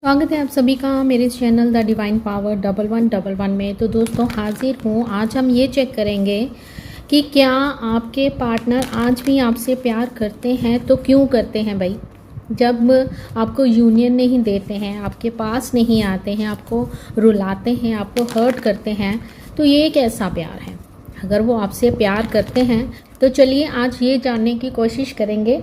स्वागत है आप सभी का मेरे चैनल द डिवाइन पावर 1111 में। तो दोस्तों हाजिर हूँ। आज हम ये चेक करेंगे कि क्या आपके पार्टनर आज भी आपसे प्यार करते हैं। तो क्यों करते हैं भाई? जब आपको यूनियन नहीं देते हैं, आपके पास नहीं आते हैं, आपको रुलाते हैं, आपको हर्ट करते हैं, तो ये एक ऐसा प्यार है। अगर वो आपसे प्यार करते हैं तो चलिए आज ये जानने की कोशिश करेंगे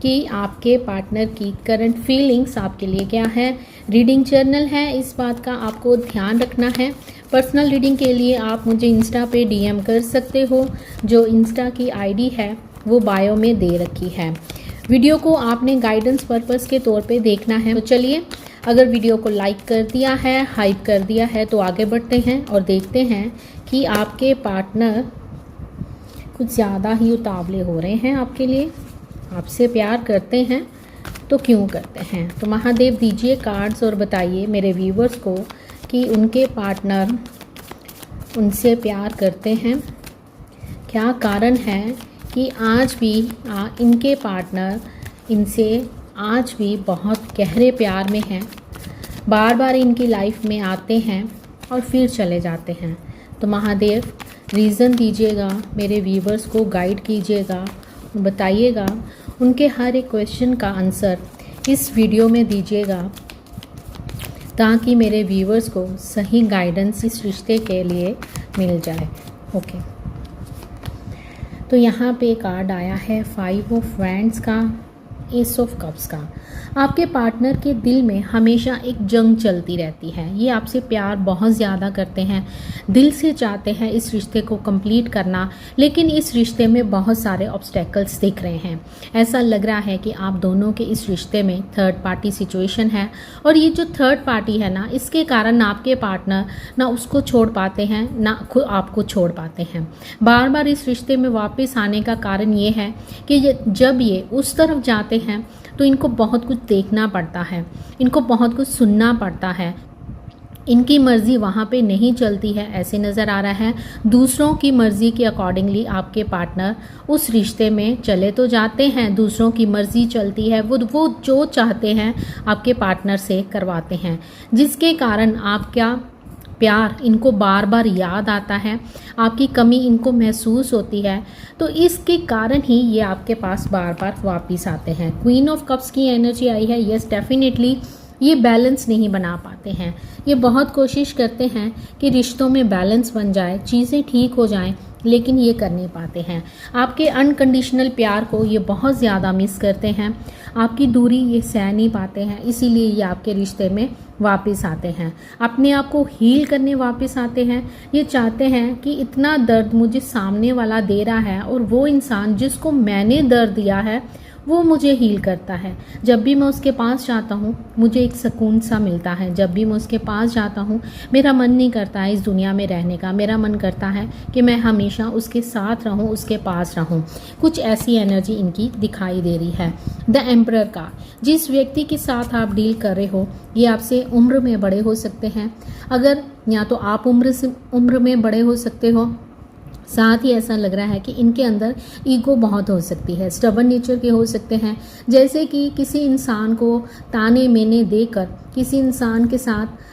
कि आपके पार्टनर की करंट फीलिंग्स आपके लिए क्या है। रीडिंग जर्नल है, इस बात का आपको ध्यान रखना है। पर्सनल रीडिंग के लिए आप मुझे इंस्टा पे डीएम कर सकते हो। जो इंस्टा की आईडी है वो बायो में दे रखी है। वीडियो को आपने गाइडेंस पर्पस के तौर पे देखना है। तो चलिए, अगर वीडियो को लाइक कर दिया है, हाइप कर दिया है, तो आगे बढ़ते हैं और देखते हैं कि आपके पार्टनर कुछ ज़्यादा ही उतावले हो रहे हैं आपके लिए। आपसे प्यार करते हैं तो क्यों करते हैं। तो महादेव दीजिए कार्ड्स और बताइए मेरे व्यूवर्स को कि उनके पार्टनर उनसे प्यार करते हैं। क्या कारण है कि आज भी इनके पार्टनर इनसे आज भी बहुत गहरे प्यार में हैं, बार बार इनकी लाइफ में आते हैं और फिर चले जाते हैं। तो महादेव रीज़न दीजिएगा, मेरे व्यूवर्स को गाइड कीजिएगा, बताइएगा। उनके हर एक क्वेश्चन का आंसर इस वीडियो में दीजिएगा ताकि मेरे व्यूवर्स को सही गाइडेंस इस रिश्ते के लिए मिल जाए। ओके, तो यहाँ पे कार्ड आया है 5 ऑफ वैंड्स का, एस ऑफ कप्स का। आपके पार्टनर के दिल में हमेशा एक जंग चलती रहती है। ये आपसे प्यार बहुत ज़्यादा करते हैं, दिल से चाहते हैं इस रिश्ते को कंप्लीट करना, लेकिन इस रिश्ते में बहुत सारे ऑब्स्टेकल्स दिख रहे हैं। ऐसा लग रहा है कि आप दोनों के इस रिश्ते में थर्ड पार्टी सिचुएशन है, और ये जो थर्ड पार्टी है ना, इसके कारण आपके पार्टनर ना उसको छोड़ पाते हैं ना खुद आपको छोड़ पाते हैं। बार बार इस रिश्ते में वापस आने का कारण ये है कि जब ये उस तरफ जाते हैं तो इनको बहुत कुछ देखना पड़ता है, इनको बहुत कुछ सुनना पड़ता है। इनकी मर्ज़ी वहाँ पे नहीं चलती है, ऐसे नज़र आ रहा है। दूसरों की मर्ज़ी के अकॉर्डिंगली आपके पार्टनर उस रिश्ते में चले तो जाते हैं, दूसरों की मर्ज़ी चलती है, वो जो चाहते हैं आपके पार्टनर से करवाते हैं, जिसके कारण आपका प्यार इनको बार बार याद आता है, आपकी कमी इनको महसूस होती है। तो इसके कारण ही ये आपके पास बार बार वापस आते हैं। क्वीन ऑफ कप्स की एनर्जी आई है। यस, डेफिनेटली ये बैलेंस नहीं बना पाते हैं। ये बहुत कोशिश करते हैं कि रिश्तों में बैलेंस बन जाए, चीज़ें ठीक हो जाएं, लेकिन ये कर नहीं पाते हैं। आपके अनकंडीशनल प्यार को ये बहुत ज़्यादा मिस करते हैं। आपकी दूरी ये सह नहीं पाते हैं, इसीलिए ये आपके रिश्ते में वापस आते हैं। अपने आप को हील करने वापस आते हैं। ये चाहते हैं कि इतना दर्द मुझे सामने वाला दे रहा है और वो इंसान जिसको मैंने दर्द दिया है वो मुझे हील करता है। जब भी मैं उसके पास जाता हूँ मुझे एक सुकून सा मिलता है। जब भी मैं उसके पास जाता हूँ मेरा मन नहीं करता है इस दुनिया में रहने का, मेरा मन करता है कि मैं हमेशा उसके साथ रहूँ, उसके पास रहूँ। कुछ ऐसी एनर्जी इनकी दिखाई दे रही है। द एम्परर का, जिस व्यक्ति के साथ आप डील कर रहे हो ये आपसे उम्र में बड़े हो सकते हैं। अगर या तो आप उम्र में बड़े हो सकते हो, साथ ही ऐसा लग रहा है कि इनके अंदर ईगो बहुत हो सकती है, स्टबर्न नेचर के हो सकते हैं। जैसे कि किसी इंसान को ताने मेने देकर किसी इंसान के साथ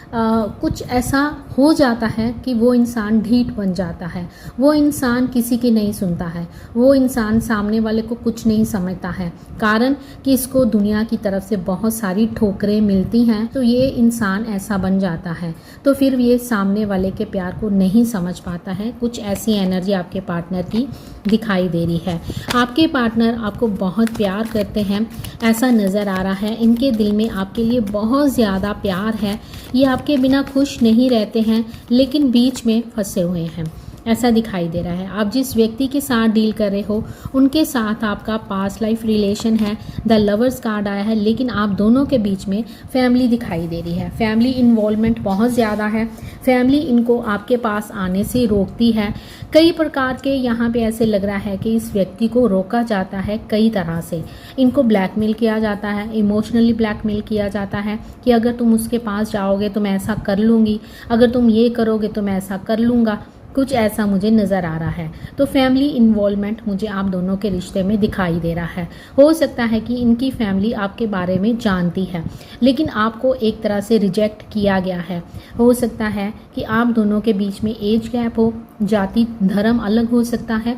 कुछ ऐसा हो जाता है कि वो इंसान ढीठ बन जाता है, वो इंसान किसी की नहीं सुनता है, वो इंसान सामने वाले को कुछ नहीं समझता है, कारण कि इसको दुनिया की तरफ से बहुत सारी ठोकरें मिलती हैं। तो ये इंसान ऐसा बन जाता है, तो फिर ये सामने वाले के प्यार को नहीं समझ पाता है। कुछ ऐसी एनर्जी आपके पार्टनर की दिखाई दे रही है। आपके पार्टनर आपको बहुत प्यार करते हैं, ऐसा नज़र आ रहा है। इनके दिल में आपके लिए बहुत ज़्यादा प्यार है। ये आपके बिना खुश नहीं रहते हैं, लेकिन बीच में फंसे हुए हैं, ऐसा दिखाई दे रहा है। आप जिस व्यक्ति के साथ डील कर रहे हो उनके साथ आपका पास्ट लाइफ रिलेशन है। द लवर्स कार्ड आया है, लेकिन आप दोनों के बीच में फैमिली दिखाई दे रही है। फैमिली इन्वॉल्वमेंट बहुत ज़्यादा है। फैमिली इनको आपके पास आने से रोकती है। कई प्रकार के यहाँ पे ऐसे लग रहा है कि इस व्यक्ति को रोका जाता है कई तरह से। इनको ब्लैकमेल किया जाता है, इमोशनली ब्लैकमेल किया जाता है कि अगर तुम उसके पास जाओगे तो मैं ऐसा कर लूँगी, अगर तुम ये करोगे तो मैं ऐसा कर लूँगा। कुछ ऐसा मुझे नज़र आ रहा है। तो फैमिली इन्वॉल्वमेंट मुझे आप दोनों के रिश्ते में दिखाई दे रहा है। हो सकता है कि इनकी फैमिली आपके बारे में जानती है, लेकिन आपको एक तरह से रिजेक्ट किया गया है। हो सकता है कि आप दोनों के बीच में एज गैप हो, जाति धर्म अलग हो सकता है,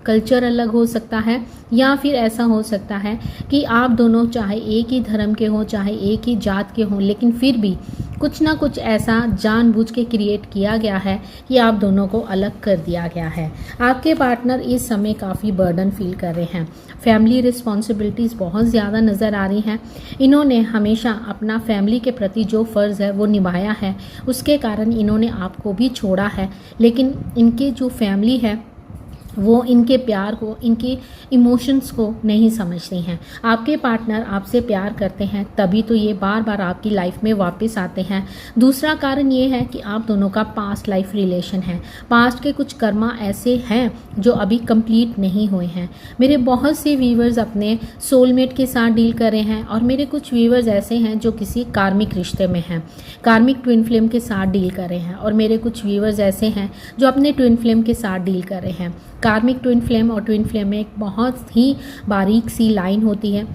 कल्चर अलग हो सकता है, या फिर ऐसा हो सकता है कि आप दोनों चाहे एक ही धर्म के हों, चाहे एक ही जात के हों, लेकिन फिर भी कुछ ना कुछ ऐसा जानबूझ के क्रिएट किया गया है कि आप दोनों को अलग कर दिया गया है। आपके पार्टनर इस समय काफ़ी बर्डन फील कर रहे हैं। फैमिली रिस्पॉन्सिबिलिटीज़ बहुत ज़्यादा नज़र आ रही हैं। इन्होंने हमेशा अपना फैमिली के प्रति जो फ़र्ज़ है वो निभाया है, उसके कारण इन्होंने आपको भी छोड़ा है। लेकिन इनके जो फैमिली है वो इनके प्यार को, इनके इमोशंस को नहीं समझती हैं। आपके पार्टनर आपसे प्यार करते हैं, तभी तो ये बार बार आपकी लाइफ में वापस आते हैं। दूसरा कारण ये है कि आप दोनों का पास्ट लाइफ रिलेशन है। पास्ट के कुछ कर्मा ऐसे हैं जो अभी कंप्लीट नहीं हुए हैं। मेरे बहुत से व्यूवर्स अपने सोलमेट के साथ डील कर रहे हैं, और मेरे कुछ व्यूवर्स ऐसे हैं जो किसी कार्मिक रिश्ते में हैं, कार्मिक ट्विन फ्लेम के साथ डील कर रहे हैं, और मेरे कुछ व्यूवर्स ऐसे हैं जो अपने ट्विन फ्लेम के साथ डील कर रहे हैं। कार्मिक ट्विन फ्लेम और ट्विन फ्लेम में एक बहुत ही बारीक सी लाइन होती है,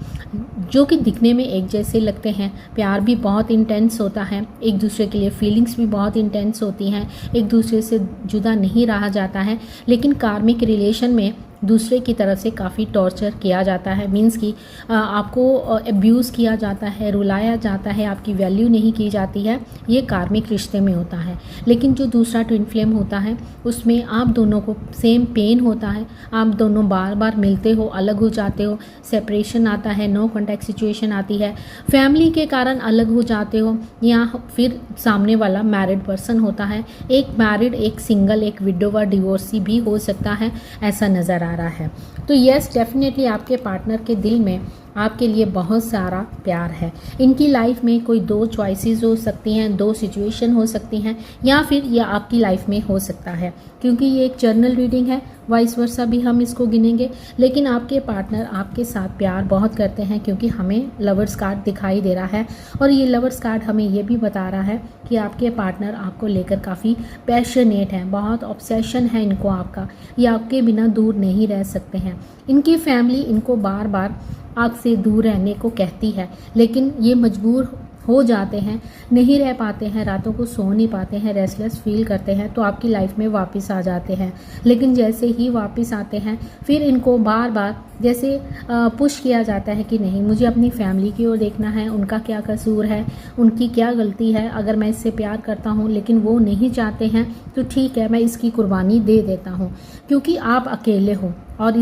जो कि दिखने में एक जैसे लगते हैं। प्यार भी बहुत इंटेंस होता है, एक दूसरे के लिए फीलिंग्स भी बहुत इंटेंस होती हैं, एक दूसरे से जुदा नहीं रहा जाता है। लेकिन कार्मिक रिलेशन में दूसरे की तरफ से काफ़ी टॉर्चर किया जाता है, मीन्स कि आपको अब्यूज़ किया जाता है, रुलाया जाता है, आपकी वैल्यू नहीं की जाती है। ये कार्मिक रिश्ते में होता है। लेकिन जो दूसरा ट्विन फ्लेम होता है उसमें आप दोनों को सेम पेन होता है, आप दोनों बार बार मिलते हो, अलग हो जाते हो, सेपरेशन आता है, नो कॉन्टैक्ट सिचुएशन आती है, फैमिली के कारण अलग हो जाते हो, या फिर सामने वाला मैरिड पर्सन होता है। एक मैरिड, एक सिंगल, एक विडोवर, डिवोर्सी भी हो सकता है, ऐसा नज़र आ रहा है। तो यस, डेफिनेटली आपके पार्टनर के दिल में आपके लिए बहुत सारा प्यार है। इनकी लाइफ में कोई दो चॉइसेस हो सकती हैं, दो सिचुएशन हो सकती हैं, या फिर यह आपकी लाइफ में हो सकता है। क्योंकि ये एक जर्नल रीडिंग है, वाइस वर्सा भी हम इसको गिनेंगे। लेकिन आपके पार्टनर आपके साथ प्यार बहुत करते हैं, क्योंकि हमें लवर्स कार्ड दिखाई दे रहा है, और ये लवर्स कार्ड हमें ये भी बता रहा है कि आपके पार्टनर आपको लेकर काफ़ी पैशनेट हैं, बहुत ऑब्सेशन है इनको आपका, ये आपके बिना दूर नहीं रह सकते हैं। इनकी फैमिली इनको बार बार आपसे दूर रहने को कहती है, लेकिन ये मजबूर हो जाते हैं, नहीं रह पाते हैं, रातों को सो नहीं पाते हैं, रेस्टलेस फील करते हैं, तो आपकी लाइफ में वापस आ जाते हैं। लेकिन जैसे ही वापस आते हैं, फिर इनको बार बार जैसे पुश किया जाता है कि नहीं, मुझे अपनी फैमिली की ओर देखना है, उनका क्या कसूर है, उनकी क्या गलती है, अगर मैं इससे प्यार करता हूँ लेकिन वो नहीं चाहते हैं तो ठीक है, मैं इसकी कुर्बानी दे देता हूँ, क्योंकि आप अकेले हो और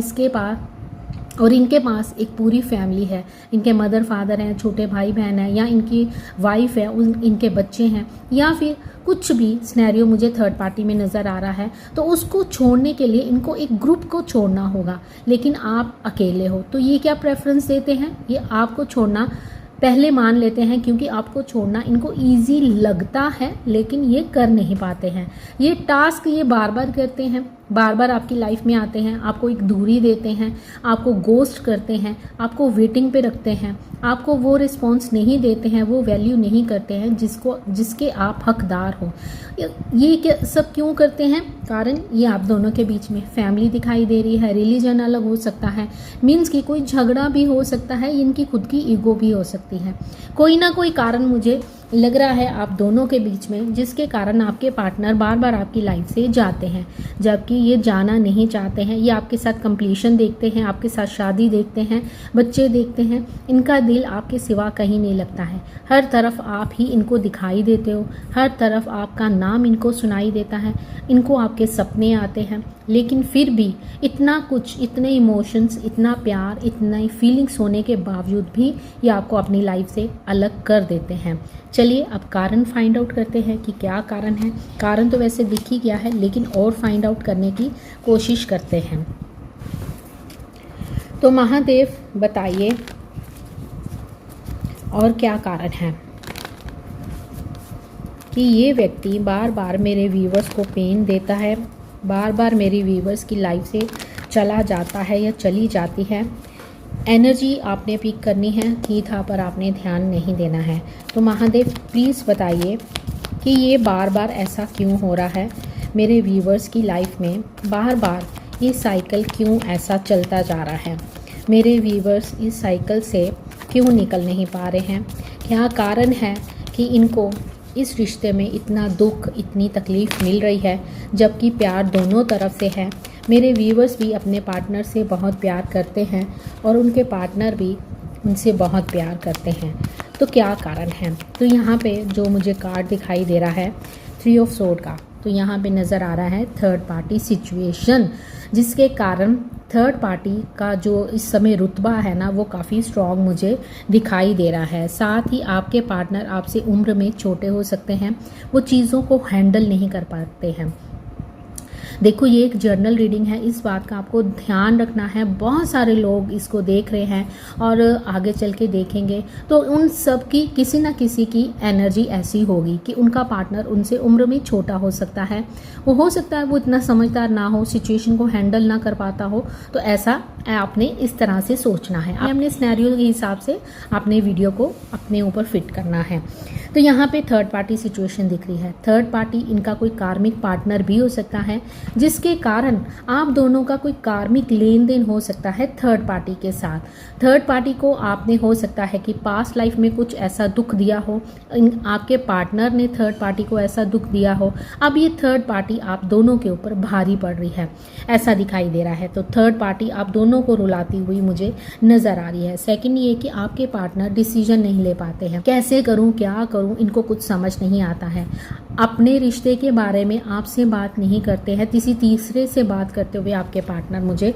इनके पास एक पूरी फैमिली है। इनके मदर फादर हैं, छोटे भाई बहन हैं, या इनकी वाइफ है, इनके बच्चे हैं, या फिर कुछ भी सिनेरियो मुझे थर्ड पार्टी में नज़र आ रहा है। तो उसको छोड़ने के लिए इनको एक ग्रुप को छोड़ना होगा, लेकिन आप अकेले हो। तो ये क्या प्रेफरेंस देते हैं, ये आपको छोड़ना पहले मान लेते हैं, क्योंकि आपको छोड़ना इनको इजी लगता है, लेकिन ये कर नहीं पाते हैं। ये टास्क ये बार बार करते हैं, बार बार आपकी लाइफ में आते हैं, आपको एक दूरी देते हैं, आपको गोस्ट करते हैं, आपको वेटिंग पे रखते हैं, आपको वो रिस्पॉन्स नहीं देते हैं, वो वैल्यू नहीं करते हैं जिसके आप हकदार हो। ये सब क्यों करते हैं? कारण ये आप दोनों के बीच में फैमिली दिखाई दे रही है, रिलीजन अलग हो सकता है, मीन्स कि कोई झगड़ा भी हो सकता है, इनकी खुद की ईगो भी हो सकती है। कोई ना कोई कारण मुझे लग रहा है आप दोनों के बीच में, जिसके कारण आपके पार्टनर बार बार आपकी लाइफ से जाते हैं, जबकि ये जाना नहीं चाहते हैं। ये आपके साथ कंप्लीशन देखते हैं, आपके साथ शादी देखते हैं, बच्चे देखते हैं, इनका दिल आपके सिवा कहीं नहीं लगता है। हर तरफ आप ही इनको दिखाई देते हो, हर तरफ आपका नाम इनको सुनाई देता है, इनको आपके सपने आते हैं, लेकिन फिर भी इतना कुछ, इतने इमोशंस, इतना प्यार, इतना फीलिंग्स होने के बावजूद भी ये आपको अपनी लाइफ से अलग कर देते हैं। चलिए अब कारण फाइंड आउट करते हैं कि क्या कारण है। कारण तो वैसे दिख ही गया है, लेकिन और फाइंड आउट करने की कोशिश करते हैं। तो महादेव बताइए और क्या कारण है कि ये व्यक्ति बार बार मेरे व्यूवर्स को पेन देता है, बार बार मेरी व्यूवर्स की लाइफ से चला जाता है या चली जाती है। एनर्जी आपने पिक करनी है, ही था पर आपने ध्यान नहीं देना है। तो महादेव प्लीज़ बताइए कि ये बार बार ऐसा क्यों हो रहा है। मेरे व्यूवर्स की लाइफ में बार बार ये साइकिल क्यों ऐसा चलता जा रहा है। मेरे व्यूवर्स इस साइकिल से क्यों निकल नहीं पा रहे हैं। क्या कारण है कि इनको इस रिश्ते में इतना दुख, इतनी तकलीफ़ मिल रही है, जबकि प्यार दोनों तरफ से है। मेरे व्यूवर्स भी अपने पार्टनर से बहुत प्यार करते हैं और उनके पार्टनर भी उनसे बहुत प्यार करते हैं। तो क्या कारण है? तो यहाँ पे जो मुझे कार्ड दिखाई दे रहा है 3 ऑफ सोर्ड का, तो यहाँ पे नज़र आ रहा है थर्ड पार्टी सिचुएशन, जिसके कारण थर्ड पार्टी का जो इस समय रुतबा है ना, वो काफ़ी स्ट्रॉन्ग मुझे दिखाई दे रहा है। साथ ही आपके पार्टनर आपसे उम्र में छोटे हो सकते हैं, वो चीज़ों को हैंडल नहीं कर पाते हैं। देखो, ये एक जर्नल रीडिंग है, इस बात का आपको ध्यान रखना है। बहुत सारे लोग इसको देख रहे हैं और आगे चल के देखेंगे तो उन सब की किसी ना किसी की एनर्जी ऐसी होगी कि उनका पार्टनर उनसे उम्र में छोटा हो सकता है। वो हो सकता है वो इतना समझदार ना हो, सिचुएशन को हैंडल ना कर पाता हो। तो ऐसा आपने इस तरह से सोचना है, अपने सिनेरियो के हिसाब से आपने वीडियो को अपने ऊपर फिट करना है। तो यहाँ पे थर्ड पार्टी सिचुएशन दिख रही है। थर्ड पार्टी इनका कोई कार्मिक पार्टनर भी हो सकता है, जिसके कारण आप दोनों का कोई कार्मिक लेन देन हो सकता है थर्ड पार्टी के साथ। थर्ड पार्टी को आपने हो सकता है कि पास्ट लाइफ में कुछ ऐसा दुख दिया हो, आपके पार्टनर ने थर्ड पार्टी को ऐसा दुख दिया हो, अब ये थर्ड पार्टी आप दोनों के ऊपर भारी पड़ रही है, ऐसा दिखाई दे रहा है। तो थर्ड पार्टी आप दोनों को रुलाती हुई मुझे नज़र आ रही है। सेकंड ये कि आपके पार्टनर डिसीजन नहीं ले पाते हैं, कैसे करूं, क्या करूं, इनको कुछ समझ नहीं आता है। अपने रिश्ते के बारे में आपसे बात नहीं करते हैं, किसी तीसरे से बात करते हुए आपके पार्टनर मुझे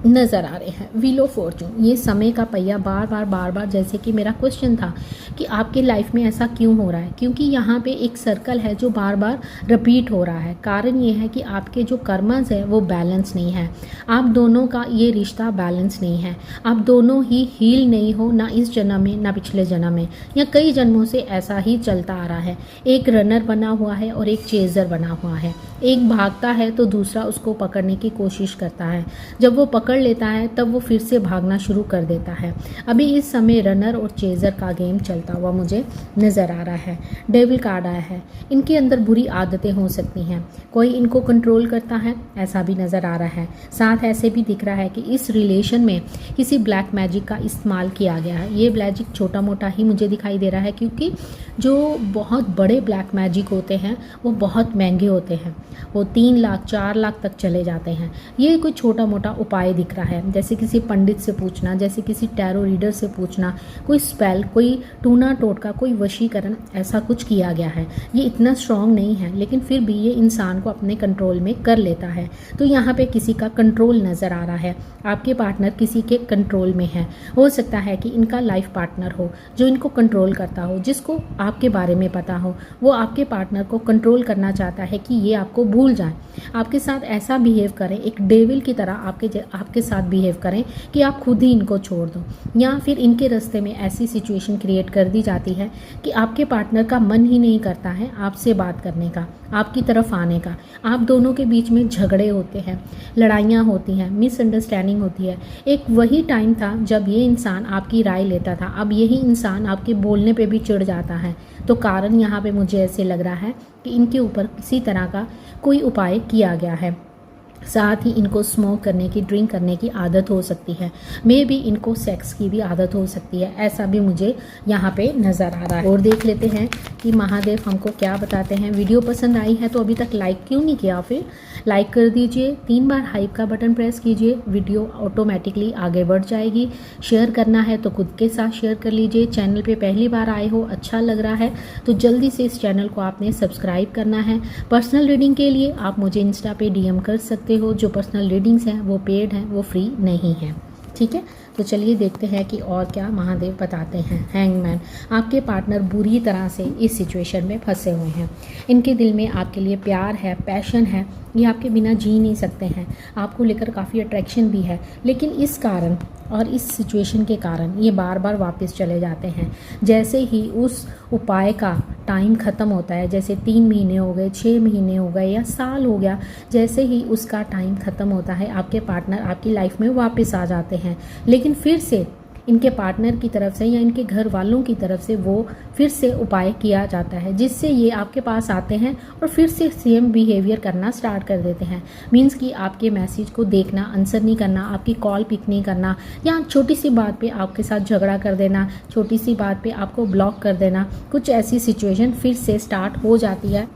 नज़र आ रहे हैं। व्हील ऑफ फॉर्चून, ये समय का पहिया बार बार जैसे कि मेरा क्वेश्चन था कि आपके लाइफ में ऐसा क्यों हो रहा है, क्योंकि यहाँ पे एक सर्कल है जो बार बार रिपीट हो रहा है। कारण ये है कि आपके जो कर्मस है वो बैलेंस नहीं है, आप दोनों का ये रिश्ता बैलेंस नहीं है, आप दोनों ही हील नहीं हो, ना इस जन्म में ना पिछले जन्म में, या कई जन्मों से ऐसा ही चलता आ रहा है। एक रनर बना हुआ है और एक चेजर बना हुआ है, एक भागता है तो दूसरा उसको पकड़ने की कोशिश करता है, जब वो पकड़ लेता है तब वो फिर से भागना शुरू कर देता है। अभी इस समय रनर और चेजर का गेम चलता हुआ मुझे नज़र आ रहा है। डेविल कार्ड आया है, इनके अंदर बुरी आदतें हो सकती हैं, कोई इनको कंट्रोल करता है, ऐसा भी नज़र आ रहा है। साथ ऐसे भी दिख रहा है कि इस रिलेशन में किसी ब्लैक मैजिक का इस्तेमाल किया गया है। ये मैजिक छोटा मोटा ही मुझे दिखाई दे रहा है, क्योंकि जो बहुत बड़े ब्लैक मैजिक होते हैं वो बहुत महंगे होते हैं, वो 3 लाख 4 लाख तक चले जाते हैं। ये कोई छोटा मोटा उपाय दिख रहा है, जैसे किसी पंडित से पूछना, जैसे किसी टैरो रीडर से पूछना, कोई स्पेल, कोई टूना टोटका, कोई वशीकरण, ऐसा कुछ किया गया है। ये इतना स्ट्रॉन्ग नहीं है, लेकिन फिर भी ये इंसान को अपने कंट्रोल में कर लेता है। तो यहाँ पे किसी का कंट्रोल नज़र आ रहा है, आपके पार्टनर किसी के कंट्रोल में है। हो सकता है कि इनका लाइफ पार्टनर हो जो इनको कंट्रोल करता हो, जिसको आपके बारे में पता हो, वो आपके पार्टनर को कंट्रोल करना चाहता है कि ये आपको भूल जाए, आपके साथ ऐसा बिहेव करें, एक डेविल की तरह आपके साथ बिहेव करें कि आप खुद ही इनको छोड़ दो, या फिर इनके रास्ते में ऐसी सिचुएशन क्रिएट कर दी जाती है कि आपके पार्टनर का मन ही नहीं करता है आपसे बात करने का, आपकी तरफ आने का। आप दोनों के बीच में झगड़े होते हैं, लड़ाइयाँ होती हैं, मिसअंडरस्टैंडिंग होती है। एक वही टाइम था जब ये इंसान आपकी राय लेता था, अब यही इंसान आपके बोलने पे भी चिढ़ जाता है। तो कारण यहाँ पे मुझे ऐसे लग रहा है कि इनके ऊपर किसी तरह का कोई उपाय किया गया है। साथ ही इनको स्मोक करने की, ड्रिंक करने की आदत हो सकती है, मे भी इनको सेक्स की भी आदत हो सकती है, ऐसा भी मुझे यहाँ पे नज़र आ रहा है। और देख लेते हैं कि महादेव हमको क्या बताते हैं। वीडियो पसंद आई है तो अभी तक लाइक क्यों नहीं किया, फिर लाइक कर दीजिए, 3 बार हाइप का बटन प्रेस कीजिए, वीडियो ऑटोमेटिकली आगे बढ़ जाएगी। शेयर करना है तो खुद के साथ शेयर कर लीजिए। चैनल पे पहली बार आए हो, अच्छा लग रहा है तो जल्दी से इस चैनल को आपने सब्सक्राइब करना है। पर्सनल रीडिंग के लिए आप मुझे इंस्टा पे DM कर सकते हो। जो पर्सनल रीडिंग्स हैं वो पेड हैं, वो फ्री नहीं है, ठीक है। तो चलिए देखते हैं कि और क्या महादेव बताते हैं। हैंगमैन, आपके पार्टनर बुरी तरह से इस सिचुएशन में फंसे हुए हैं, इनके दिल में आपके लिए प्यार है, पैशन है, ये आपके बिना जी नहीं सकते हैं, आपको लेकर काफ़ी अट्रैक्शन भी है, लेकिन इस कारण और इस सिचुएशन के कारण ये बार बार वापस चले जाते हैं। जैसे ही उस उपाय का टाइम ख़त्म होता है, जैसे 3 महीने हो गए, 6 महीने हो गए या साल हो गया, जैसे ही उसका टाइम ख़त्म होता है आपके पार्टनर आपकी लाइफ में वापस आ जाते हैं, लेकिन फिर से इनके पार्टनर की तरफ से या इनके घर वालों की तरफ से वो फिर से उपाय किया जाता है, जिससे ये आपके पास आते हैं और फिर से सेम बिहेवियर करना स्टार्ट कर देते हैं। मीन्स कि आपके मैसेज को देखना, आंसर नहीं करना, आपकी कॉल पिक नहीं करना, या छोटी सी बात पे आपके साथ झगड़ा कर देना, छोटी सी बात पे आपको ब्लॉक कर देना, कुछ ऐसी सिचुएशन फिर से स्टार्ट हो जाती है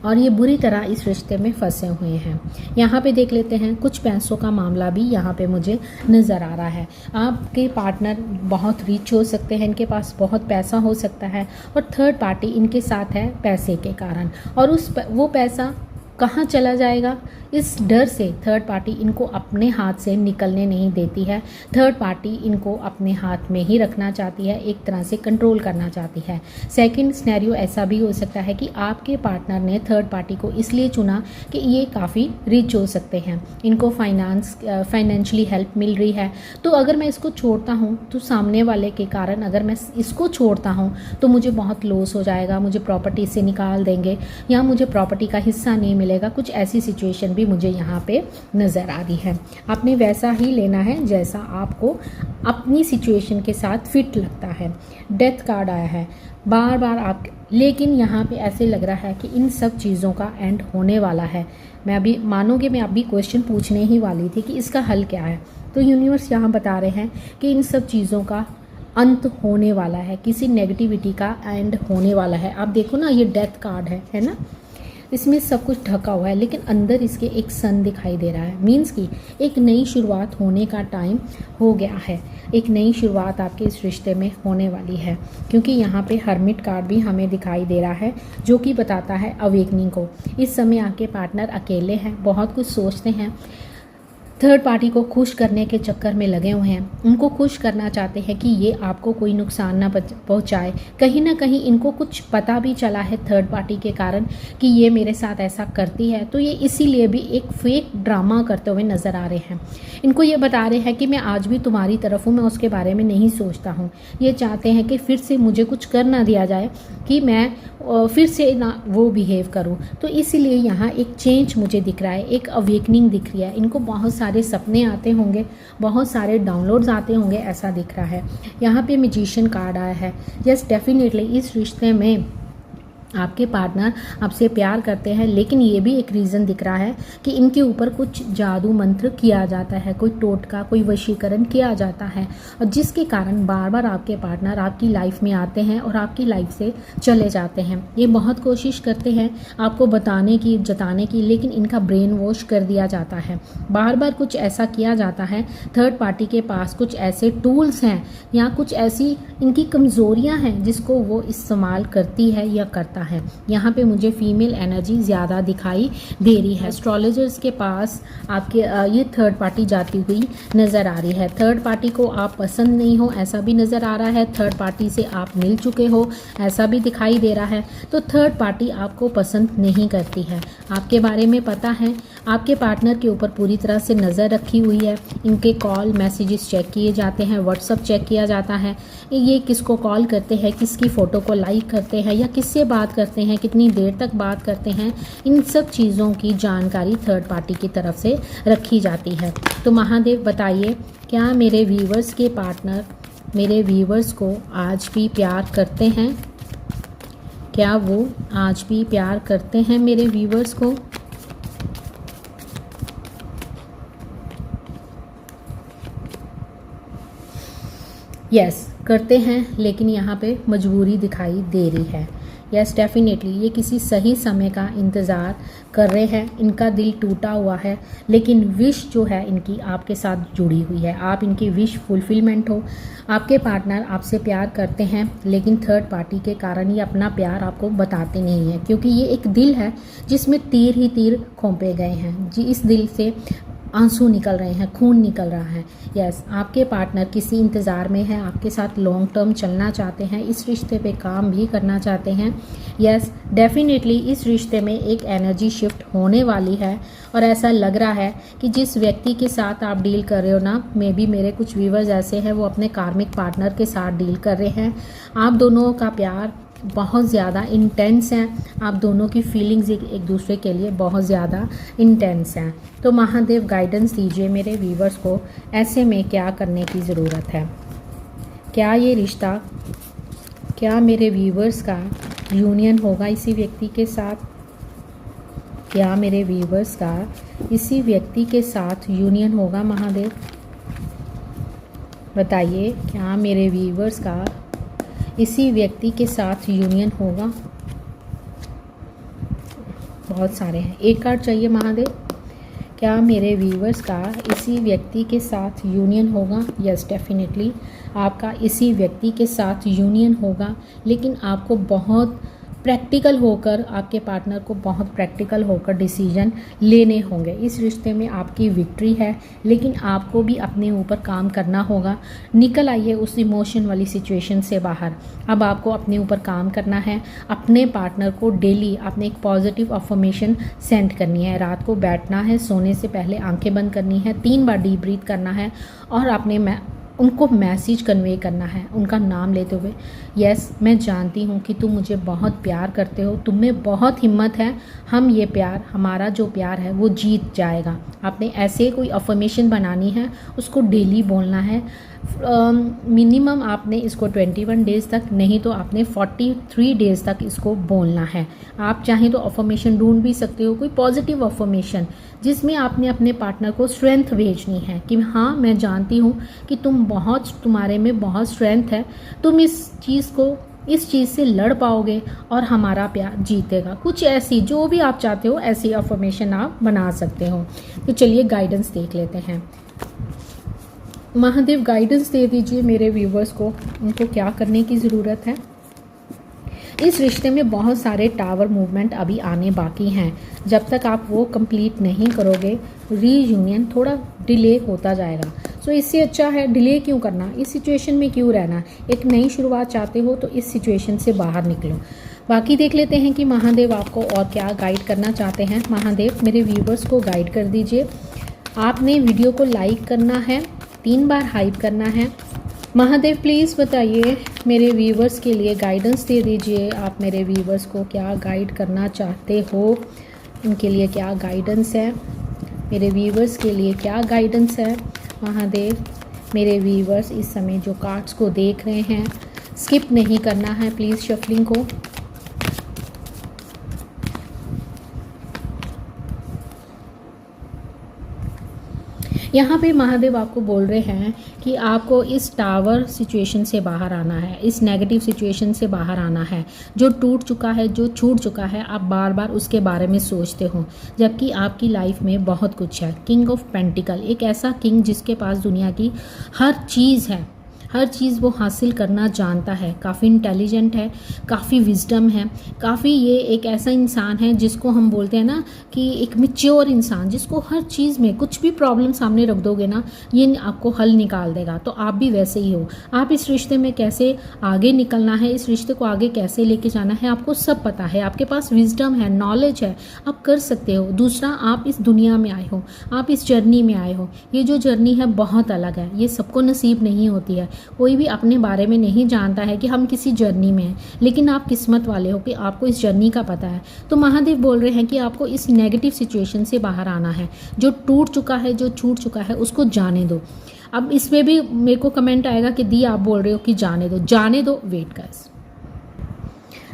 और ये बुरी तरह इस रिश्ते में फंसे हुए हैं। यहाँ पे देख लेते हैं, कुछ पैसों का मामला भी यहाँ पे मुझे नज़र आ रहा है। आपके पार्टनर बहुत रिच हो सकते हैं, इनके पास बहुत पैसा हो सकता है और थर्ड पार्टी इनके साथ है पैसे के कारण, और वो पैसा कहाँ चला जाएगा, इस डर से थर्ड पार्टी इनको अपने हाथ से निकलने नहीं देती है। थर्ड पार्टी इनको अपने हाथ में ही रखना चाहती है, एक तरह से कंट्रोल करना चाहती है। सेकंड सिनेरियो ऐसा भी हो सकता है कि आपके पार्टनर ने थर्ड पार्टी को इसलिए चुना कि ये काफ़ी रिच हो सकते हैं, इनको फाइनेंशियली हेल्प मिल रही है, तो अगर मैं इसको छोड़ता हूँ तो सामने वाले के कारण अगर मैं इसको छोड़ता हूँ तो मुझे बहुत लॉस हो जाएगा, मुझे प्रॉपर्टी से निकाल देंगे या मुझे प्रॉपर्टी का हिस्सा नहीं मिलेगा। कुछ ऐसी सिचुएशन भी मुझे यहाँ पे नज़र आ रही है। आपने वैसा ही लेना है जैसा आपको अपनी सिचुएशन के साथ फिट लगता है। डेथ कार्ड आया है बार बार आप, लेकिन यहाँ पे ऐसे लग रहा है कि इन सब चीज़ों का एंड होने वाला है। मैं अभी मानोगे, मैं अभी क्वेश्चन पूछने ही वाली थी कि इसका हल क्या है, तो यूनिवर्स यहाँ बता रहे हैं कि इन सब चीज़ों का अंत होने वाला है, किसी नेगेटिविटी का एंड होने वाला है। आप देखो ना, ये डेथ कार्ड है ना, इसमें सब कुछ ढका हुआ है लेकिन अंदर इसके एक सन दिखाई दे रहा है। मीन्स कि एक नई शुरुआत होने का टाइम हो गया है, एक नई शुरुआत आपके इस रिश्ते में होने वाली है, क्योंकि यहाँ पे हर्मिट कार्ड भी हमें दिखाई दे रहा है जो कि बताता है अवेकनिंग को। इस समय आपके पार्टनर अकेले हैं, बहुत कुछ सोचते हैं, थर्ड पार्टी को खुश करने के चक्कर में लगे हुए हैं, उनको खुश करना चाहते हैं कि ये आपको कोई नुकसान ना पहुंचाए। कहीं ना कहीं इनको कुछ पता भी चला है थर्ड पार्टी के कारण कि ये मेरे साथ ऐसा करती है, तो ये इसीलिए भी एक फेक ड्रामा करते हुए नज़र आ रहे हैं। इनको ये बता रहे हैं कि मैं आज भी तुम्हारी तरफ हूँ, मैं उसके बारे में नहीं सोचता हूँ। ये चाहते हैं कि फिर से मुझे कुछ कर ना दिया जाए, कि मैं फिर से ना वो बिहेव करूँ। तो इसीलिए यहाँ एक चेंज मुझे दिख रहा है, एक अवेकनिंग दिख रही है। इनको बहुत सारे सपने आते होंगे, बहुत सारे डाउनलोड्स आते होंगे, ऐसा दिख रहा है। यहाँ पे मैजिशियन कार्ड आया है। यस, डेफिनेटली इस रिश्ते में आपके पार्टनर आपसे प्यार करते हैं, लेकिन ये भी एक रीज़न दिख रहा है कि इनके ऊपर कुछ जादू मंत्र किया जाता है, कोई टोटका, कोई वशीकरण किया जाता है, और जिसके कारण बार बार आपके पार्टनर आपकी लाइफ में आते हैं और आपकी लाइफ से चले जाते हैं। ये बहुत कोशिश करते हैं आपको बताने की, जताने की, लेकिन इनका ब्रेन वॉश कर दिया जाता है। बार बार कुछ ऐसा किया जाता है, थर्ड पार्टी के पास कुछ ऐसे टूल्स हैं या कुछ ऐसी इनकी कमज़ोरियाँ हैं जिसको वो इस्तेमाल करती है या करता है। यहाँ पे मुझे फीमेल एनर्जी ज़्यादा दिखाई दे रही है। एस्ट्रोलॉजर्स के पास आपके ये थर्ड पार्टी जाती हुई नज़र आ रही है। थर्ड पार्टी को आप पसंद नहीं हो ऐसा भी नज़र आ रहा है, थर्ड पार्टी से आप मिल चुके हो ऐसा भी दिखाई दे रहा है। तो थर्ड पार्टी आपको पसंद नहीं करती है, आपके बारे में पता है, आपके पार्टनर के ऊपर पूरी तरह से नज़र रखी हुई है। इनके कॉल मैसेजेस चेक किए जाते हैं, व्हाट्सअप चेक किया जाता है, ये किसको कॉल करते हैं, किसकी फ़ोटो को लाइक करते हैं या किससे बात करते हैं, कितनी देर तक बात करते हैं, इन सब चीज़ों की जानकारी थर्ड पार्टी की तरफ से रखी जाती है। तो महादेव बताइए, क्या मेरे व्यूवर्स के पार्टनर मेरे व्यूवर्स को आज भी प्यार करते हैं? क्या वो आज भी प्यार करते हैं मेरे व्यूवर्स को? यस, करते हैं, लेकिन यहाँ पे मजबूरी दिखाई दे रही है। यस, डेफिनेटली ये किसी सही समय का इंतज़ार कर रहे हैं, इनका दिल टूटा हुआ है, लेकिन विश जो है इनकी आपके साथ जुड़ी हुई है। आप इनकी विश फुलफिलमेंट हो। आपके पार्टनर आपसे प्यार करते हैं, लेकिन थर्ड पार्टी के कारण ये अपना प्यार आपको बताते नहीं हैं, क्योंकि ये एक दिल है जिसमें तीर ही तीर खोंपे गए हैं जी। इस दिल से आंसू निकल रहे हैं, खून निकल रहा है। यस, आपके पार्टनर किसी इंतज़ार में है, आपके साथ लॉन्ग टर्म चलना चाहते हैं, इस रिश्ते पे काम भी करना चाहते हैं। यस, डेफिनेटली इस रिश्ते में एक एनर्जी शिफ्ट होने वाली है, और ऐसा लग रहा है कि जिस व्यक्ति के साथ आप डील कर रहे हो ना, मे बी मेरे कुछ व्यूवर्स ऐसे हैं वो अपने कार्मिक पार्टनर के साथ डील कर रहे हैं। आप दोनों का प्यार बहुत ज़्यादा इंटेंस है, आप दोनों की फीलिंग्स एक दूसरे के लिए बहुत ज़्यादा इंटेंस हैं। तो महादेव गाइडेंस दीजिए मेरे व्यूवर्स को, ऐसे में क्या करने की ज़रूरत है? क्या ये रिश्ता, क्या मेरे व्यूवर्स का यूनियन होगा इसी व्यक्ति के साथ? क्या मेरे व्यूवर्स का इसी व्यक्ति के साथ यूनियन होगा महादेव? बताइए, क्या मेरे व्यूवर्स का इसी व्यक्ति के साथ यूनियन होगा? बहुत सारे हैं, एक कार्ड चाहिए महादेव। क्या मेरे व्यूवर्स का इसी व्यक्ति के साथ यूनियन होगा? यस, डेफिनेटली आपका इसी व्यक्ति के साथ यूनियन होगा, लेकिन आपको बहुत प्रैक्टिकल होकर, आपके पार्टनर को बहुत प्रैक्टिकल होकर डिसीजन लेने होंगे। इस रिश्ते में आपकी विक्ट्री है, लेकिन आपको भी अपने ऊपर काम करना होगा। निकल आइए उस इमोशन वाली सिचुएशन से बाहर। अब आपको अपने ऊपर काम करना है। अपने पार्टनर को डेली आपने एक पॉजिटिव अफर्मेशन सेंड करनी है। रात को बैठना है, सोने से पहले आंखें बंद करनी है, 3 बार डीप ब्रीथ करना है और अपने उनको मैसेज कन्वे करना है, उनका नाम लेते हुए। यस, मैं जानती हूँ कि तुम मुझे बहुत प्यार करते हो, तुम में बहुत हिम्मत है, हम ये प्यार, हमारा जो प्यार है वो जीत जाएगा। आपने ऐसे कोई अफर्मेशन बनानी है, उसको डेली बोलना है। मिनिमम आपने इसको 21 डेज़ तक, नहीं तो आपने 43 डेज़ तक इसको बोलना है। आप चाहें तो अफर्मेशन ढूंढ भी सकते हो, कोई पॉजिटिव अफर्मेशन जिसमें आपने अपने पार्टनर को स्ट्रेंथ भेजनी है कि हाँ, मैं जानती हूँ कि तुम्हारे में बहुत स्ट्रेंथ है, तुम इस चीज़ से लड़ पाओगे और हमारा प्यार जीतेगा। कुछ ऐसी, जो भी आप चाहते हो ऐसी अफर्मेशन आप बना सकते हो। तो चलिए गाइडेंस देख लेते हैं। महादेव गाइडेंस दे दीजिए मेरे व्यूवर्स को, उनको क्या करने की ज़रूरत है। इस रिश्ते में बहुत सारे टावर मूवमेंट अभी आने बाकी हैं। जब तक आप वो कंप्लीट नहीं करोगे, रीयूनियन थोड़ा डिले होता जाएगा। सो इससे अच्छा है डिले क्यों करना, इस सिचुएशन में क्यों रहना। एक नई शुरुआत चाहते हो तो इस सिचुएशन से बाहर निकलो। बाकी देख लेते हैं कि महादेव आपको और क्या गाइड करना चाहते हैं। महादेव मेरे व्यूवर्स को गाइड कर दीजिए। आपने वीडियो को लाइक करना है, 3 बार हाइप करना है। महादेव प्लीज़ बताइए, मेरे व्यूवर्स के लिए गाइडेंस दे दीजिए। आप मेरे व्यूवर्स को क्या गाइड करना चाहते हो, उनके लिए क्या गाइडेंस है, मेरे व्यूवर्स के लिए क्या गाइडेंस है। महादेव मेरे व्यूवर्स इस समय जो कार्ड्स को देख रहे हैं, स्किप नहीं करना है प्लीज़ शफलिंग को। यहाँ पे महादेव आपको बोल रहे हैं कि आपको इस टावर सिचुएशन से बाहर आना है, इस नेगेटिव सिचुएशन से बाहर आना है। जो टूट चुका है, जो छूट चुका है, आप बार बार उसके बारे में सोचते हो, जबकि आपकी लाइफ में बहुत कुछ है। किंग ऑफ पेंटिकल, एक ऐसा किंग जिसके पास दुनिया की हर चीज़ है, हर चीज़ वो हासिल करना जानता है, काफ़ी इंटेलिजेंट है, काफ़ी विजडम है, काफ़ी ये एक ऐसा इंसान है जिसको हम बोलते हैं ना कि एक मैच्योर इंसान, जिसको हर चीज़ में कुछ भी प्रॉब्लम सामने रख दोगे ना, ये आपको हल निकाल देगा। तो आप भी वैसे ही हो। आप इस रिश्ते में कैसे आगे निकलना है, इस रिश्ते को आगे कैसे लेके जाना है, आपको सब पता है। आपके पास विजडम है, नॉलेज है, आप कर सकते हो। दूसरा, आप इस दुनिया में आए हो, आप इस जर्नी में आए हो। ये जो जर्नी है बहुत अलग है, ये सबको नसीब नहीं होती है। कोई भी अपने बारे में नहीं जानता है कि हम किसी जर्नी में हैं, लेकिन आप किस्मत वाले हो कि आपको इस जर्नी का पता है। तो महादेव बोल रहे हैं कि आपको इस नेगेटिव सिचुएशन से बाहर आना है। जो टूट चुका है, जो छूट चुका है, उसको जाने दो। अब इसमें भी मेरे को कमेंट आएगा कि दी आप बोल रहे हो कि जाने दो, जाने दो। वेट गाइस,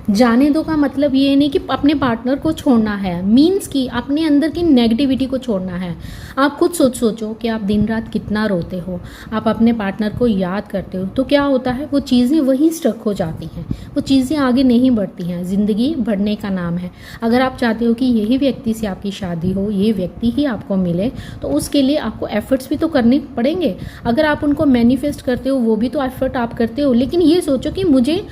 जाने दो का मतलब ये नहीं कि अपने पार्टनर को छोड़ना है, मीन्स कि अपने अंदर की नेगेटिविटी को छोड़ना है। आप खुद सोचो कि आप दिन रात कितना रोते हो, आप अपने पार्टनर को याद करते हो, तो क्या होता है, वो चीज़ें वहीं स्टक हो जाती हैं, वो चीज़ें आगे नहीं बढ़ती हैं। ज़िंदगी बढ़ने का नाम है। अगर आप चाहते हो कि यही व्यक्ति से आपकी शादी हो, ये व्यक्ति ही आपको मिले, तो उसके लिए आपको एफर्ट्स भी तो करने पड़ेंगे। अगर आप उनको मैनिफेस्ट करते हो, वो भी तो एफर्ट आप करते हो, लेकिन ये सोचो कि मुझे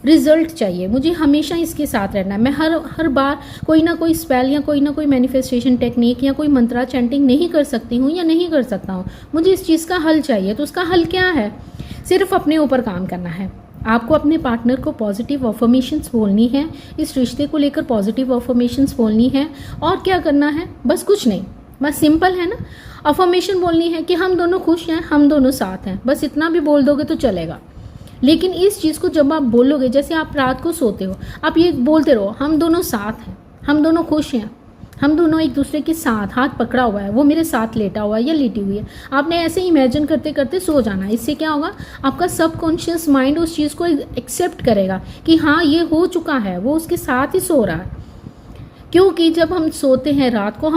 रिजल्ट चाहिए, मुझे हमेशा इसके साथ रहना है। मैं हर बार कोई ना कोई स्पेल या कोई ना कोई मैनिफेस्टेशन टेक्निक या कोई मंत्रा चैंटिंग नहीं कर सकती हूँ या नहीं कर सकता हूँ। मुझे इस चीज़ का हल चाहिए। तो उसका हल क्या है? सिर्फ अपने ऊपर काम करना है। आपको अपने पार्टनर को पॉजिटिव अफर्मेशंस बोलनी है, इस रिश्ते को लेकर पॉजिटिव अफर्मेशंस बोलनी है। और क्या करना है? बस कुछ नहीं, बस सिंपल है ना। अफर्मेशन बोलनी है कि हम दोनों खुश हैं, हम दोनों साथ हैं। बस इतना भी बोल दोगे तो चलेगा। लेकिन इस चीज़ को जब आप बोलोगे, जैसे आप रात को सोते हो, आप ये बोलते रहो, हम दोनों साथ हैं, हम दोनों खुश हैं, हम दोनों एक दूसरे के साथ, हाथ पकड़ा हुआ है, वो मेरे साथ लेटा हुआ है या लेटी हुई है। आपने ऐसे इमेजिन करते करते सो जाना। इससे क्या होगा, आपका सबकॉन्शियस माइंड उस चीज़ को एक्सेप्ट करेगा कि हाँ ये हो चुका है, वो उसके साथ ही सो रहा है। क्योंकि जब हम सोते हैं रात को,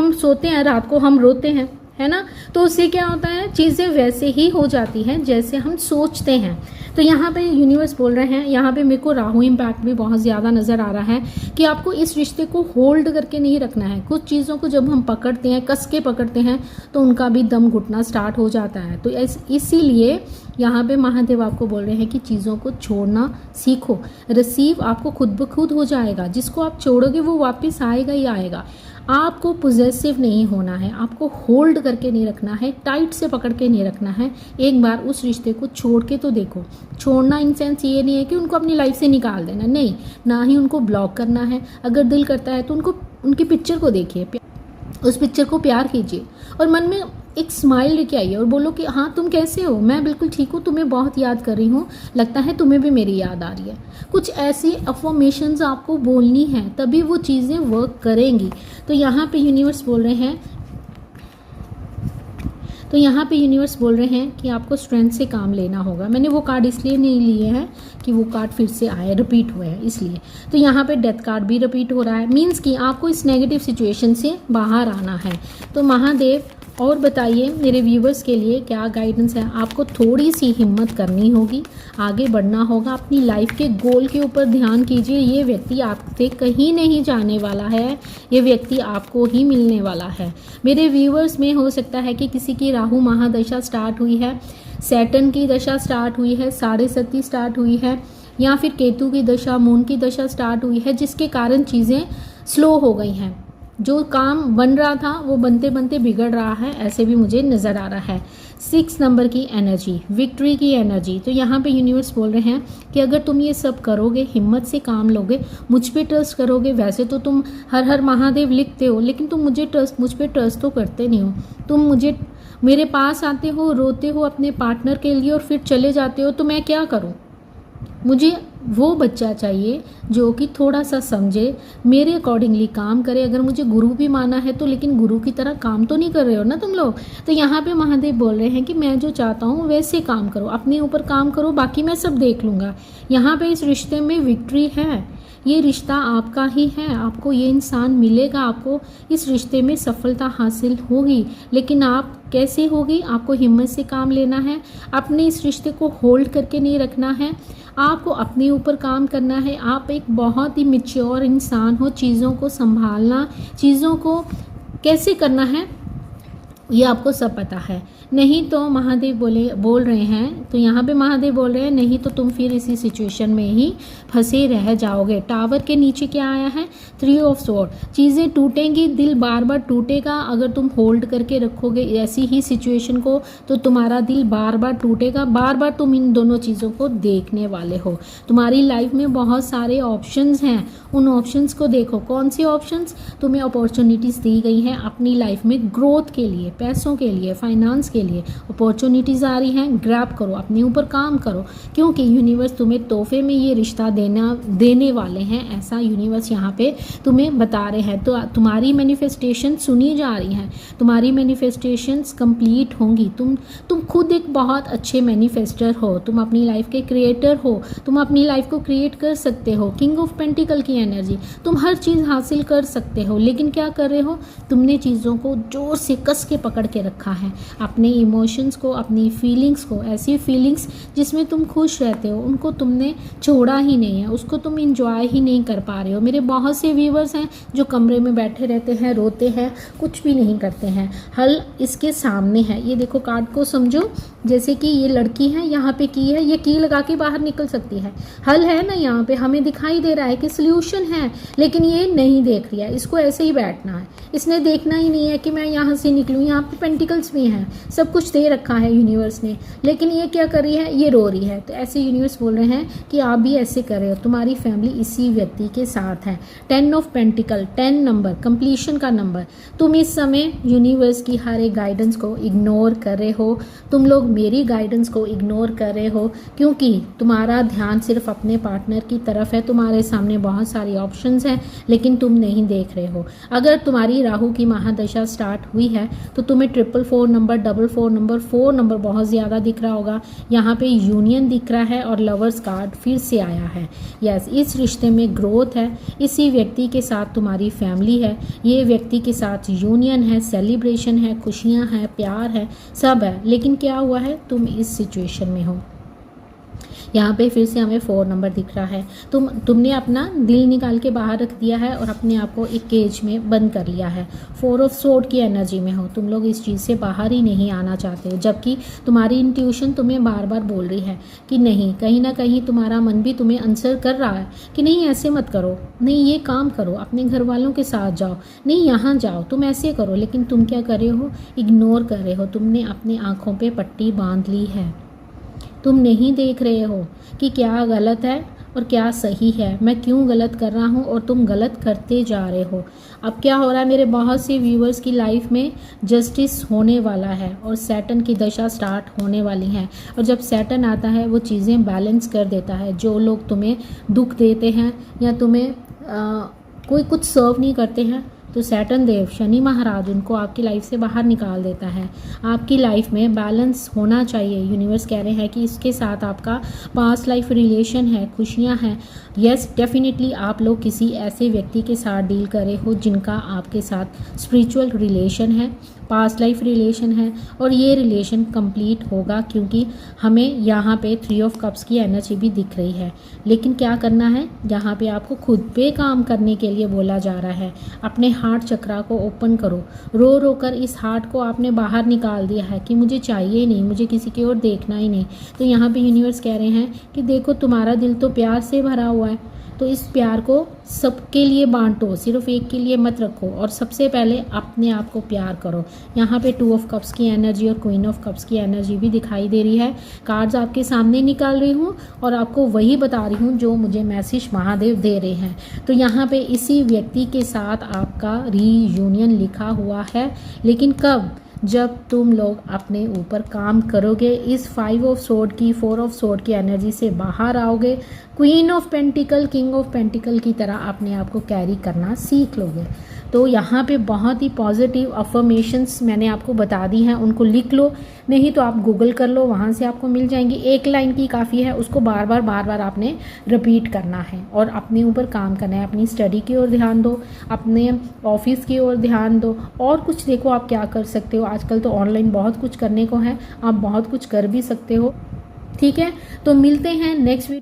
हम रोते हैं, है ना, तो उससे क्या होता है, चीज़ें वैसे ही हो जाती हैं जैसे हम सोचते हैं। तो यहाँ पे यूनिवर्स बोल रहे हैं, यहाँ पे मेरे को राहु इम्पैक्ट भी बहुत ज़्यादा नज़र आ रहा है कि आपको इस रिश्ते को होल्ड करके नहीं रखना है। कुछ चीज़ों को जब हम पकड़ते हैं, कस के पकड़ते हैं, तो उनका भी दम घुटना स्टार्ट हो जाता है। तो इसीलिए यहाँ पे महादेव आपको बोल रहे हैं कि चीज़ों को छोड़ना सीखो। रिसीव आपको खुद ब खुद हो जाएगा, जिसको आप छोड़ोगे वो वापस आएगा ही आएगा। आपको पोजेसिव नहीं होना है, आपको होल्ड करके नहीं रखना है, टाइट से पकड़ के नहीं रखना है। एक बार उस रिश्ते को छोड़ के तो देखो। छोड़ना इन सेंस ये नहीं है कि उनको अपनी लाइफ से निकाल देना, नहीं, ना ही उनको ब्लॉक करना है। अगर दिल करता है तो उनको, उनकी पिक्चर को देखिए, उस पिक्चर को प्यार कीजिए और मन में एक स्माइल लेके आइए और बोलो कि हाँ तुम कैसे हो, मैं बिल्कुल ठीक हूँ, तुम्हें बहुत याद कर रही हूँ, लगता है तुम्हें भी मेरी याद आ रही है। कुछ ऐसी अफर्मेशंस आपको बोलनी है, तभी वो चीज़ें वर्क करेंगी। तो यहाँ पे यूनिवर्स बोल रहे हैं कि आपको स्ट्रेंथ से काम लेना होगा। मैंने वो कार्ड इसलिए नहीं लिए हैं कि वो कार्ड फिर से आए, रिपीट हुए हैं इसलिए। तो यहाँ पे डेथ कार्ड भी रिपीट हो रहा है, मीन्स कि आपको इस नेगेटिव सिचुएशन से बाहर आना है। तो महादेव और बताइए मेरे व्यूवर्स के लिए क्या गाइडेंस है। आपको थोड़ी सी हिम्मत करनी होगी, आगे बढ़ना होगा, अपनी लाइफ के गोल के ऊपर ध्यान कीजिए। ये व्यक्ति आपसे कहीं नहीं जाने वाला है, ये व्यक्ति आपको ही मिलने वाला है। मेरे व्यूवर्स में हो सकता है कि किसी की राहु महादशा स्टार्ट हुई है, सैटर्न की दशा स्टार्ट हुई है, 7.5 स्टार्ट हुई है, या फिर केतु की दशा, मून की दशा स्टार्ट हुई है, जिसके कारण चीज़ें स्लो हो गई हैं। जो काम बन रहा था वो बनते बनते बिगड़ रहा है, ऐसे भी मुझे नज़र आ रहा है। 6 नंबर की एनर्जी, विक्ट्री की एनर्जी। तो यहाँ पे यूनिवर्स बोल रहे हैं कि अगर तुम ये सब करोगे, हिम्मत से काम लोगे, मुझ पे ट्रस्ट करोगे। वैसे तो तुम हर हर महादेव लिखते हो, लेकिन तुम मुझ पे ट्रस्ट तो करते नहीं हो। तुम मेरे पास आते हो, रोते हो अपने पार्टनर के लिए और फिर चले जाते हो। तो मैं क्या करूँ? मुझे वो बच्चा चाहिए जो कि थोड़ा सा समझे, मेरे अकॉर्डिंगली काम करे। अगर मुझे गुरु भी माना है तो, लेकिन गुरु की तरह काम तो नहीं कर रहे हो ना तुम लोग। तो यहाँ पे महादेव बोल रहे हैं कि मैं जो चाहता हूँ वैसे काम करो, अपने ऊपर काम करो, बाकी मैं सब देख लूँगा। यहाँ पे इस रिश्ते में विक्ट्री है, ये रिश्ता आपका ही है, आपको ये इंसान मिलेगा, आपको इस रिश्ते में सफलता हासिल होगी। लेकिन आप कैसे होगी? आपको हिम्मत से काम लेना है, अपने इस रिश्ते को होल्ड करके नहीं रखना है, आपको अपने ऊपर काम करना है। आप एक बहुत ही मैच्योर इंसान हो, चीज़ों को संभालना, चीज़ों को कैसे करना है ये आपको सब पता है। नहीं तो महादेव बोल रहे हैं, तो यहाँ पे महादेव बोल रहे हैं नहीं तो तुम फिर इसी सिचुएशन में ही फंसे रह जाओगे। टावर के नीचे क्या आया है? 3 ऑफ स्वॉर्ड। चीज़ें टूटेंगी, दिल बार बार टूटेगा। अगर तुम होल्ड करके रखोगे ऐसी ही सिचुएशन को तो तुम्हारा दिल बार बार टूटेगा, बार बार तुम इन दोनों चीज़ों को देखने वाले हो। तुम्हारी लाइफ में बहुत सारे ऑप्शंस हैं, उन ऑप्शंस को देखो। कौन से ऑप्शंस? तुम्हें अपॉर्चुनिटीज़ दी गई हैं अपनी लाइफ में ग्रोथ के लिए, पैसों के लिए, फाइनेंस के लिए अपॉर्चुनिटीज़ आ रही हैं। ग्रैब करो, अपने ऊपर काम करो, क्योंकि यूनिवर्स तुम्हें तोहफे में ये रिश्ता देने वाले हैं, ऐसा यूनिवर्स यहाँ पे तुम्हें बता रहे हैं। तो तुम्हारी मैनिफेस्टेशन सुनी जा रही हैं, तुम्हारी मैनिफेस्टेशंस कंप्लीट होंगी। तुम खुद एक बहुत अच्छे मैनिफेस्टर हो, तुम अपनी लाइफ के क्रिएटर हो, तुम अपनी लाइफ को क्रिएट कर सकते हो। किंग ऑफ पेंटिकल की एनर्जी, तुम हर चीज़ हासिल कर सकते हो। लेकिन क्या कर रहे हो? तुमने चीज़ों को जोर से कस के पकड़ के रखा है, अपने इमोशंस को, अपनी फीलिंग्स को। ऐसी फीलिंग्स जिसमें तुम खुश रहते हो उनको तुमने छोड़ा ही नहीं है, उसको तुम इंजॉय ही नहीं कर पा रहे हो। मेरे बहुत से व्यूवर्स हैं जो कमरे में बैठे रहते हैं, रोते हैं, कुछ भी नहीं करते हैं। हल इसके सामने है, ये देखो कार्ड को समझो जैसे कि ये लड़की है, यहाँ पे की है, ये की लगा के बाहर निकल सकती है। हल है ना, यहाँ पे हमें दिखाई दे रहा है कि सल्यूशन है, लेकिन ये नहीं देख रही है। इसको ऐसे ही बैठना है, इसने देखना ही नहीं है कि मैं यहाँ से निकलूँ, यहाँ यहाँ पे पेंटिकल्स भी हैं, सब कुछ दे रखा है यूनिवर्स ने, लेकिन ये क्या कर रही है, ये रो रही है। तो ऐसे यूनिवर्स बोल रहे हैं कि आप भी ऐसे कर रहे हो, तुम्हारी फैमिली इसी व्यक्ति के साथ है। 10 ऑफ पेंटिकल, 10 नंबर, कंप्लीशन का नंबर। तुम इस समय यूनिवर्स की हर एक गाइडेंस को इग्नोर कर रहे हो, तुम लोग मेरी गाइडेंस को इग्नोर कर रहे हो, क्योंकि तुम्हारा ध्यान सिर्फ अपने पार्टनर की तरफ है। तुम्हारे सामने बहुत सारी ऑप्शंस हैं, लेकिन तुम नहीं देख रहे हो। अगर तुम्हारी राहु की महादशा स्टार्ट हुई है तो तुम्हें 444 नंबर, 44 नंबर, 4 नंबर बहुत ज़्यादा दिख रहा होगा। यहाँ पे यूनियन दिख रहा है और लवर्स कार्ड फिर से आया है। यस, इस रिश्ते में ग्रोथ है, इसी व्यक्ति के साथ तुम्हारी फैमिली है, ये व्यक्ति के साथ यूनियन है, सेलिब्रेशन है, खुशियाँ हैं, प्यार है, सब है। लेकिन क्या हुआ है, तुम इस सिचुएशन में हो। यहाँ पे फिर से हमें 4 नंबर दिख रहा है। तुमने अपना दिल निकाल के बाहर रख दिया है और अपने आप को एक केज में बंद कर लिया है। 4 ऑफ सोर्ड की एनर्जी में हो, तुम लोग इस चीज़ से बाहर ही नहीं आना चाहते हो, जबकि तुम्हारी इंट्यूशन तुम्हें बार बार बोल रही है कि नहीं, कहीं ना कहीं तुम्हारा मन भी तुम्हें आंसर कर रहा है कि नहीं ऐसे मत करो, नहीं ये काम करो, अपने घर वालों के साथ जाओ, नहीं यहाँ जाओ, तुम ऐसे करो। लेकिन तुम क्या कर रहे हो, इग्नोर कर रहे हो। तुमने अपनी आँखों पर पट्टी बांध ली है, तुम नहीं देख रहे हो कि क्या गलत है और क्या सही है, मैं क्यों गलत कर रहा हूँ और तुम गलत करते जा रहे हो। अब क्या हो रहा है, मेरे बहुत से व्यूअर्स की लाइफ में जस्टिस होने वाला है और सैटर्न की दशा स्टार्ट होने वाली है। और जब सैटर्न आता है वो चीज़ें बैलेंस कर देता है। जो लोग तुम्हें दुख देते हैं या तुम्हें कोई कुछ सर्व नहीं करते हैं, तो सैटर्न देव, शनि महाराज, उनको आपकी लाइफ से बाहर निकाल देता है। आपकी लाइफ में बैलेंस होना चाहिए। यूनिवर्स कह रहे हैं कि इसके साथ आपका पास्ट लाइफ रिलेशन है, खुशियां हैं। यस, डेफिनेटली आप लोग किसी ऐसे व्यक्ति के साथ डील कर रहे हो जिनका आपके साथ स्पिरिचुअल रिलेशन है, पास्ट लाइफ रिलेशन है, और ये रिलेशन कंप्लीट होगा, क्योंकि हमें यहाँ पे 3 ऑफ कप्स की एनर्जी भी दिख रही है। लेकिन क्या करना है, यहाँ पे आपको खुद पे काम करने के लिए बोला जा रहा है। अपने हार्ट चक्रा को ओपन करो। रो रो कर इस हार्ट को आपने बाहर निकाल दिया है कि मुझे चाहिए ही नहीं, मुझे किसी की ओर देखना ही नहीं। तो यहाँ पे यूनिवर्स कह रहे हैं कि देखो, तुम्हारा दिल तो प्यार से भरा हुआ है, तो इस प्यार को सबके लिए बांटो, सिर्फ एक के लिए मत रखो, और सबसे पहले अपने आप को प्यार करो। यहाँ पे 2 ऑफ कप्स की एनर्जी और क्वीन ऑफ कप्स की एनर्जी भी दिखाई दे रही है। कार्ड्स आपके सामने निकाल रही हूँ और आपको वही बता रही हूँ जो मुझे मैसेज महादेव दे रहे हैं। तो यहाँ पे इसी व्यक्ति के साथ आपका रीयूनियन लिखा हुआ है, लेकिन कब, जब तुम लोग अपने ऊपर काम करोगे, इस 5 ऑफ सोर्ड की, 4 ऑफ सोर्ड की एनर्जी से बाहर आओगे, queen of pentacle, king of pentacle की तरह अपने आप को कैरी करना सीख लोगे। तो यहाँ पे बहुत ही पॉजिटिव अफर्मेशंस मैंने आपको बता दी हैं, उनको लिख लो, नहीं तो आप गूगल कर लो, वहाँ से आपको मिल जाएंगी। एक लाइन की काफ़ी है, उसको बार बार आपने रिपीट करना है और अपने ऊपर काम करना है। अपनी स्टडी की ओर ध्यान दो, अपने ऑफिस की ओर ध्यान दो, और कुछ देखो आप क्या कर सकते हो। आजकल तो ऑनलाइन बहुत कुछ करने को है, आप बहुत कुछ कर भी सकते हो। ठीक है, तो मिलते हैं नेक्स्ट वीडियो।